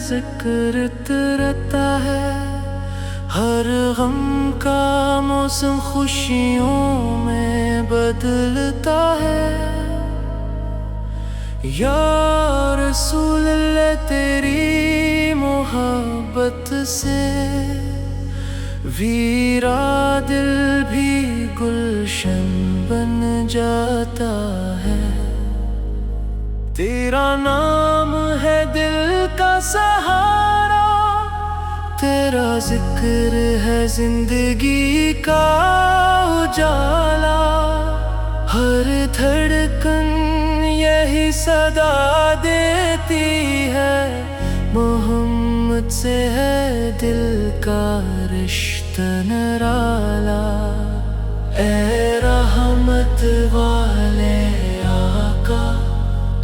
ذکر رہتا ہے، ہر غم کا موسم خوشیوں میں بدلتا ہے۔ یا رسول اللہ تیری محبت سے ویرا دل بھی گلشن بن جاتا ہے۔ تیرا نام ہے دل کا سہارا، تیرا ذکر ہے زندگی کا اجالا۔ ہر دھڑکن یہی صدا دیتی ہے، محمد سے ہے دل کا رشتہ نرالا۔ اے رحمت والے آقا،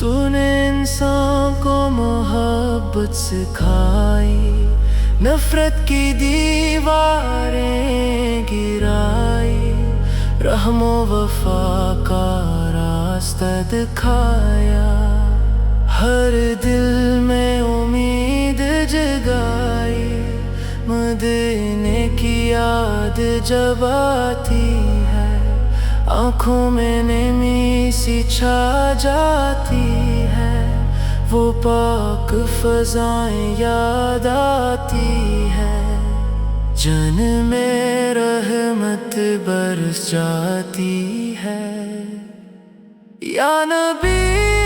تو نے انسان کو محبت سکھائی، نفرت کی دیواریں گرائی، رحم و وفا کا راستہ دکھایا۔ ہر دل میں امید جگائی، مدینے کی یاد جب آتی ہے، آنکھوں میں نمی سی چھا جاتی ہے۔ وہ پاک فضائیں یاد آتی ہے، جن میں رحمت برس جاتی ہے۔ یا نبی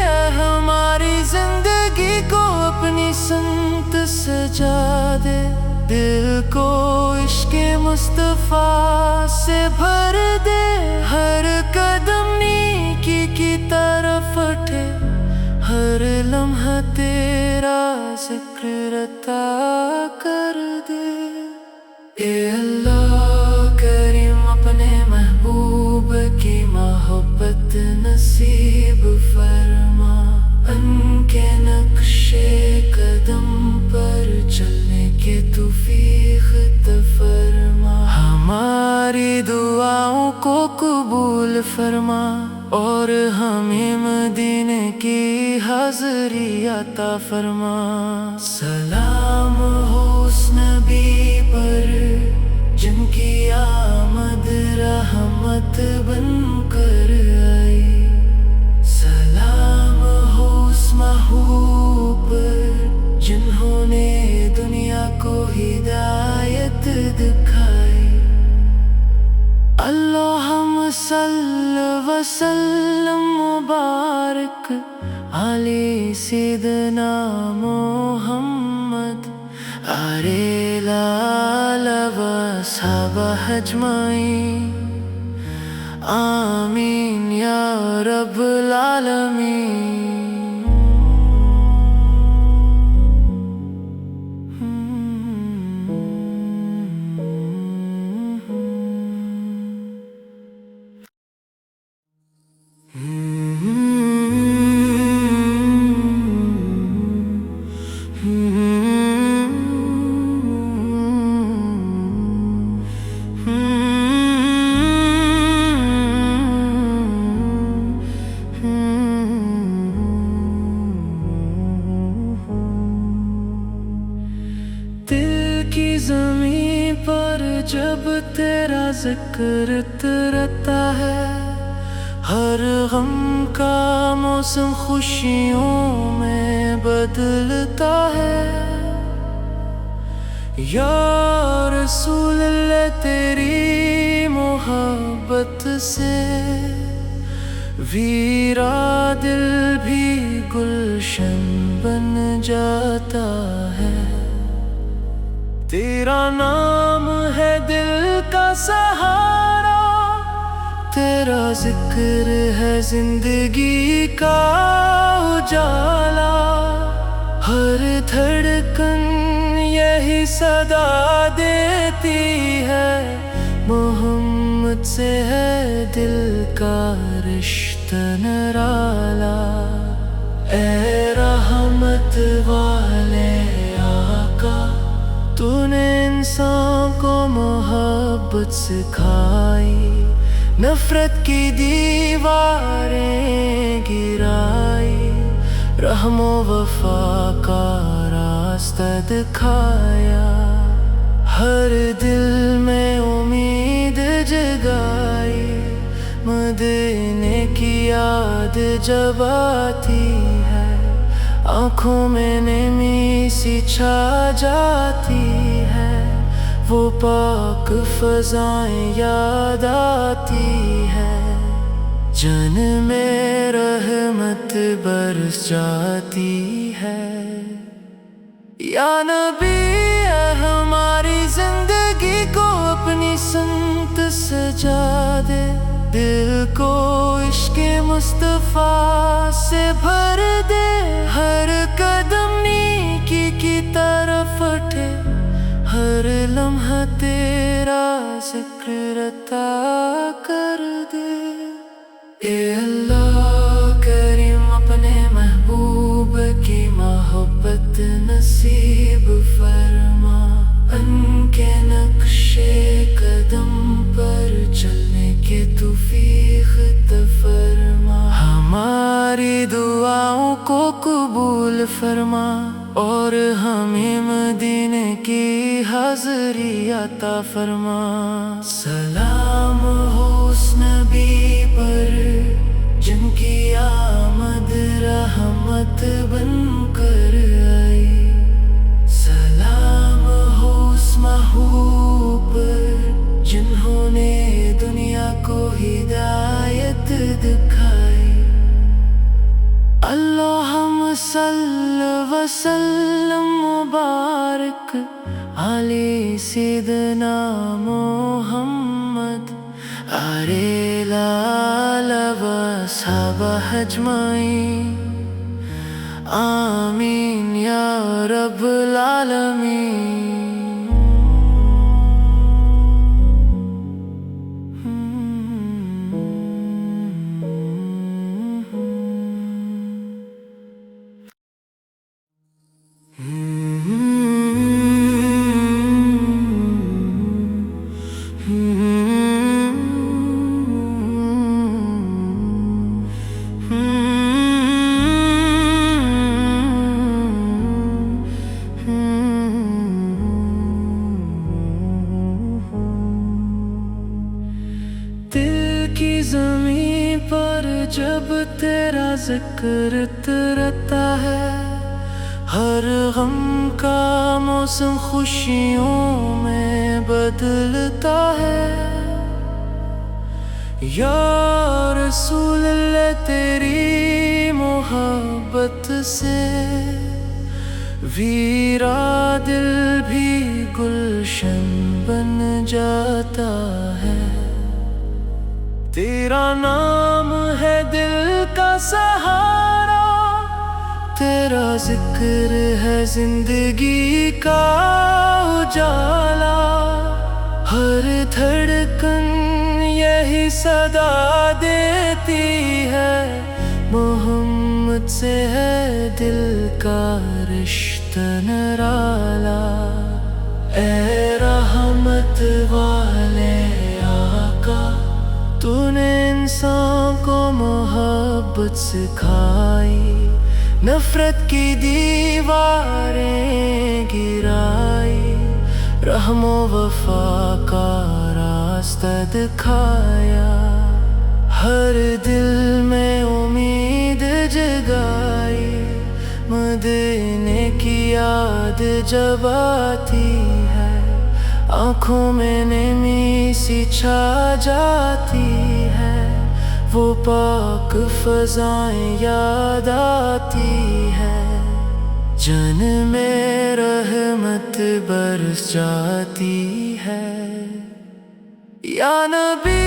اے ہماری زندگی کو اپنی سمت سجا دے، دل کو عشق مصطفیٰ سے بھر دے۔ ہر قدم نیکی کی طرف اٹھے، ہر لمحہ تیرا ذکر عطا کر دے۔ اے اللہ کریم اپنے محبوب کی محبت نصیب فرما، ان کے نقشے قدم پر چلنے کے توفیق عطا فرما۔ ہماری دعاؤں کو قبول فرما، اور ہمیں مدینے کی حاضری عطا فرما۔ سلام ہو اس نبی پر جن کی آمد رحمت بن کر آئی، سلام ہو اس محبوب پر جنہوں نے دنیا کو ہدایت دکھائی۔ اللہم صل وسلم مبارک علی سیدنا محمد علیہ الآل واصحاب اجمعین، آمین یا رب العالمین۔ دل کی زمین پر جب تیرا ذکر رہتا ہے، ہر غم کا موسم خوشیوں میں بدلتا ہے۔ یا رسول اللہ تیری محبت سے ویرا دل بھی گلشن بن جاتا ہے۔ تیرا نام ہے دل کا سہارا، تیرا ذکر ہے زندگی کا اجالا۔ ہر دھڑکن یہی صدا دیتی ہے، محمد سے ہے دل کا رشتہ نرالا۔ اے رحمت والے آقا، تو نے انسان کو محبت سکھائی، نفرت کی دیواریں گرائی، رحم و وفا کا راستہ راستہ دکھایا، ہر دل میں امید جگائی، مدینے کی یاد جب آتی ہے، آنکھوں میں نمی سی چھا جاتی ہے، وہ پاک فضائیں یاد آتی ہے، جن میں رحمت برس جاتی ہے۔ یا نبی اے ہماری زندگی کو اپنی سمت سجا دے، دل کو عشق مصطفیٰ سے بھر دے، ہر قدم نیکی کی طرف اٹھے، ہر لمحہ تیرا ذکر عطا کر دے۔ اے اللہ کریم اپنے محبوب کی محبت نصیب فرما، ان کے نقش قدم پر چلنے کے توفیق عطا فرما، ہماری دعاؤں کو قبول فرما، اور ہمیں مدینے کی حاضری عطا فرما۔ سلام ہو اس نبی پر جن کی آمد رحمت بن کر آئی، سلام ہو اس محبوب پر جنہوں نے دنیا کو ہدایت دکھائی، اللہم صلی وسلم مبارک علی سیدنا محمد علیہ الآل واصحاب اجمعین، آمین یا رب العالمین۔ دل کی زمین پر جب تیرا ذکر اترتا ہے، ہر غم کا موسم خوشیوں میں بدلتا ہے، یا رسول اللہ تیری محبت سے ویرا دل بھی گلشن بن جاتا ہے، تیرا نام ہے دل کا سہارا، تیرا ذکر ہے زندگی کا اجالا، ہر دھڑکن یہی صدا دیتی ہے، محمد سے ہے دل کا رشتہ نرالا، اے رحمت والے آقا تو نے انسان کو محبت سکھائی، نفرت کی دیواریں گرائی، رحم و وفا کا راستہ دکھایا، ہر دل میں امید جگائی، مدینے کی یاد جب آتی ہے، آنکھوں میں نمی سی چھا جاتی ہے، وہ پاک فضائیں یاد آتی ہے، جن میں رحمت برس جاتی ہے۔ یا نبی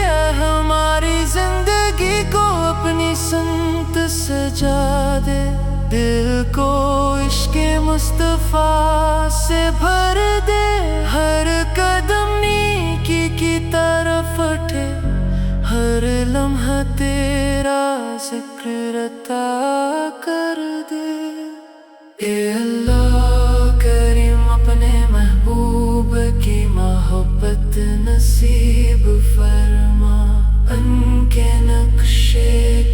اے ہماری زندگی کو اپنی سمت سجا دے، دل کو عشق مصطفیٰ سے بھر دے، ہر قدم نیکی کی طرف اٹھے، ہر لمحہ تیرا ذکر عطا کر دے۔ اے اللہ کریم اپنے محبوب کی محبت نصیب فرما، ان کے نقش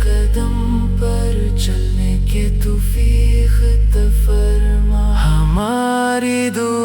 قدم پر چلنے کے توفیق عطا فرما،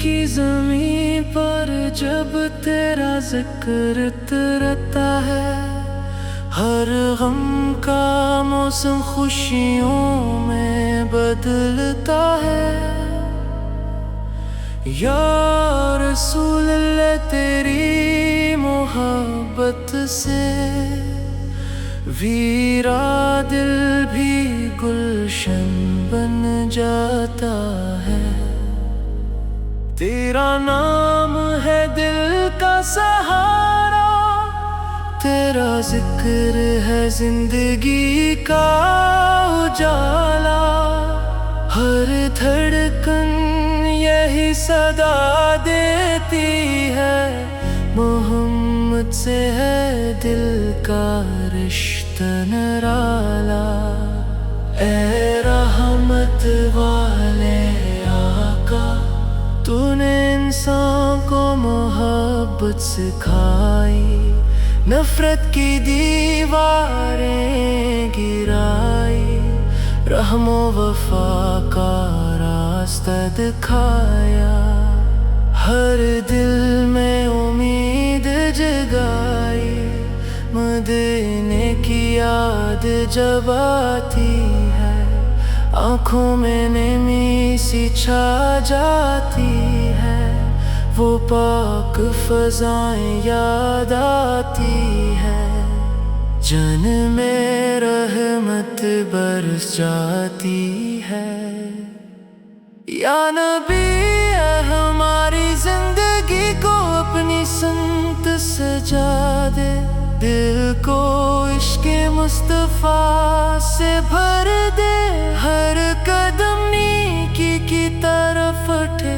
کی زمین پر جب تیرا ذکر اترتا ہے، ہر غم کا موسم خوشیوں میں بدلتا ہے۔ یا رسول اللہ تیری محبت سے ویرا دل بھی گلشن بن جاتا ہے۔ تیرا نام ہے دل کا سہارا، تیرا ذکر ہے زندگی کا اجالا۔ ہر دھڑکن یہی صدا دیتی ہے، محمد سے ہے دل کا رشتہ نرالا۔ اے رحمت والے آقا، تو نے انسان کو محبت سکھائی، نفرت کی دیواریں گرائی، رحم و وفا کا راستہ دکھایا۔ ہر دل میں امید جگائی، مدینے کی یاد جب آتی ہے، آنکھوں میں نمی سی چھا جاتی ہے۔ وہ پاک فضائیں یاد آتی ہے، جن میں رحمت برس جاتی ہے۔ یا نبی اے ہماری زندگی کو اپنی سمت سجا دے، دل کو عشق مصطفیٰ سے بھر دے۔ ہر قدم نیکی کی طرف اٹھے،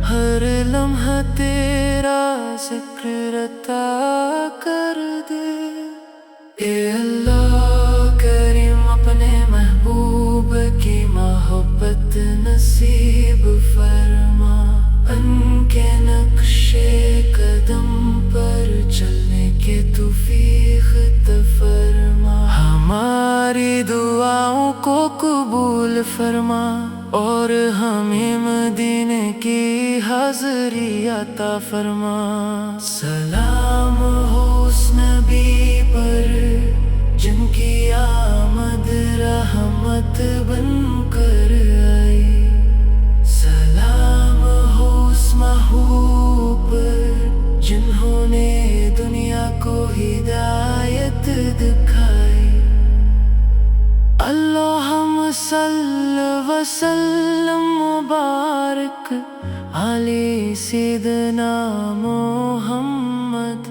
ہر لمحہ تیرا ذکر عطا کر دے۔ اے اللہ کریم اپنے محبوب کی محبت نصیب فرما، ان کے نقش قدم پر چلنے کے توفیق عطا فرما۔ ہماری دعاؤں کو قبول فرما، اور ہمیں مدینے کی حاضری عطا فرما۔ سلام ہو اس نبی پر جن کی آمد رحمت بن کر آئی، سلام ہو اس محبوب پر جنہوں نے دنیا کو ہدایت دکھائی۔ اللہم صلی وسلم مبارک علی سیدنا محمد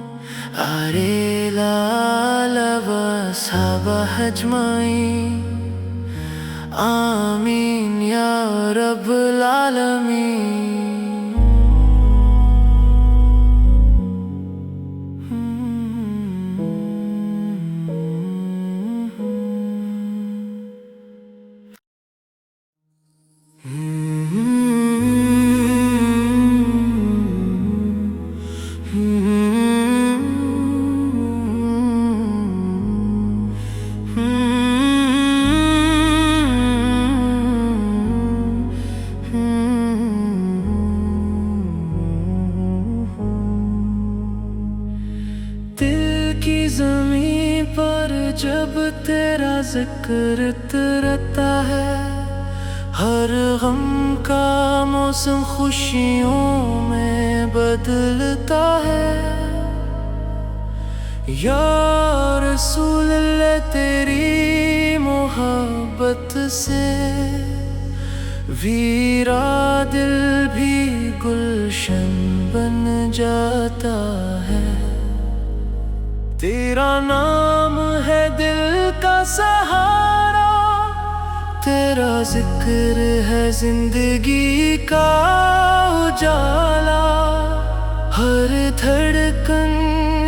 علیہ الآلِ وصحبہ اجمعین، آمین یا رب العالمین۔ زمین پر جب تیرا ذکر اترتا ہے، ہر غم کا موسم خوشیوں میں بدلتا ہے۔ یا رسول اللہ تیری محبت سے ویرا دل بھی گلشن بن جاتا ہے۔ تیرا نام ہے دل کا سہارا، تیرا ذکر ہے زندگی کا اجالا۔ ہر دھڑکن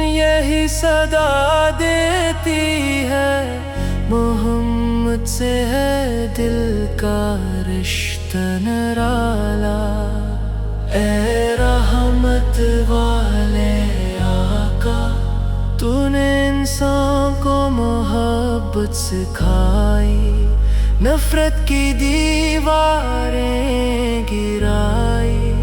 یہی صدا دیتی ہے، محمد سے ہے دل کا رشتہ نرالا۔ اے رحمت والے آقا، تو نے انسان کو محبت سکھائی، نفرت کی دیواریں گرائی،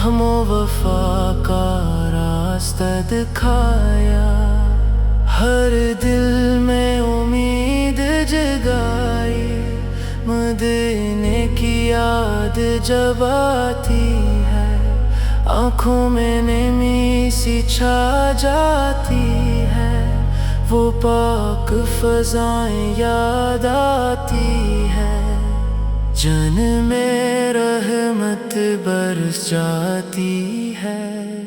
رحم و وفا کا راستہ دکھایا، ہر دل میں امید جگائی، مدینے کی یاد جب آتی ہے آنکھوں میں نمی سی چھا جاتی ہے، وہ پاک فضائیں یاد آتی ہے، جن میں رحمت برس جاتی ہے۔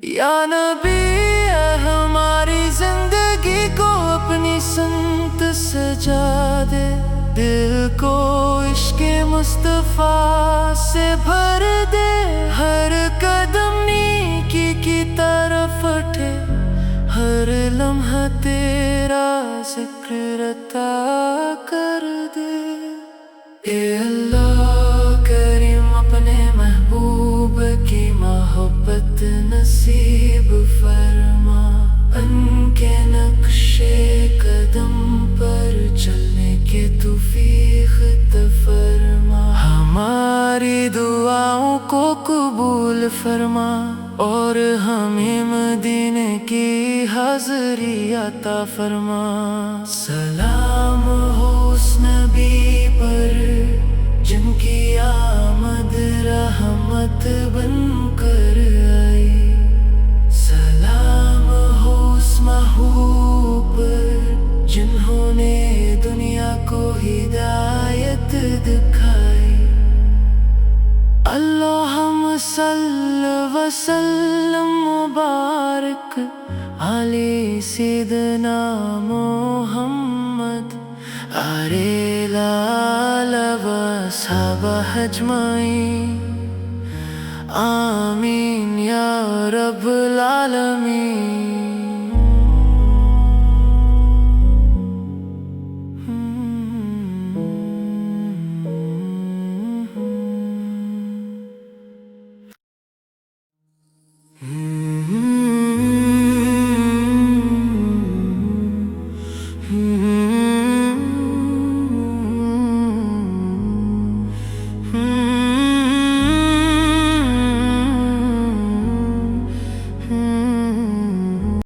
یا نبی اے ہماری زندگی کو اپنی سمت سجا دے، دل کو عشق مصطفیٰ سے بھر دے، ہر قدم نیکی کی طرف اٹھے، ہر لمحہ تیرا ذکر عطا کر دے۔ اے اللہ کریم اپنے محبوب کی محبت نصیب فرما، ان کے نقش قدم پر چلنے کے توفیق عطا فرما، ہماری دعاؤں کو قبول فرما، اور ہمیں مدینے کی حاضری عطا فرما۔ سلام ہو اس نبی پر جن کی آمد رحمت بن کر آئی، سلام ہو اس محبوب پر جنہوں نے دنیا کو ہدایت دکھائی۔ اللہم صل وسلم مبارک علی سیدنا محمد علیہ الآلِ وصحبہ اجمعین، آمین یا رب العالمین۔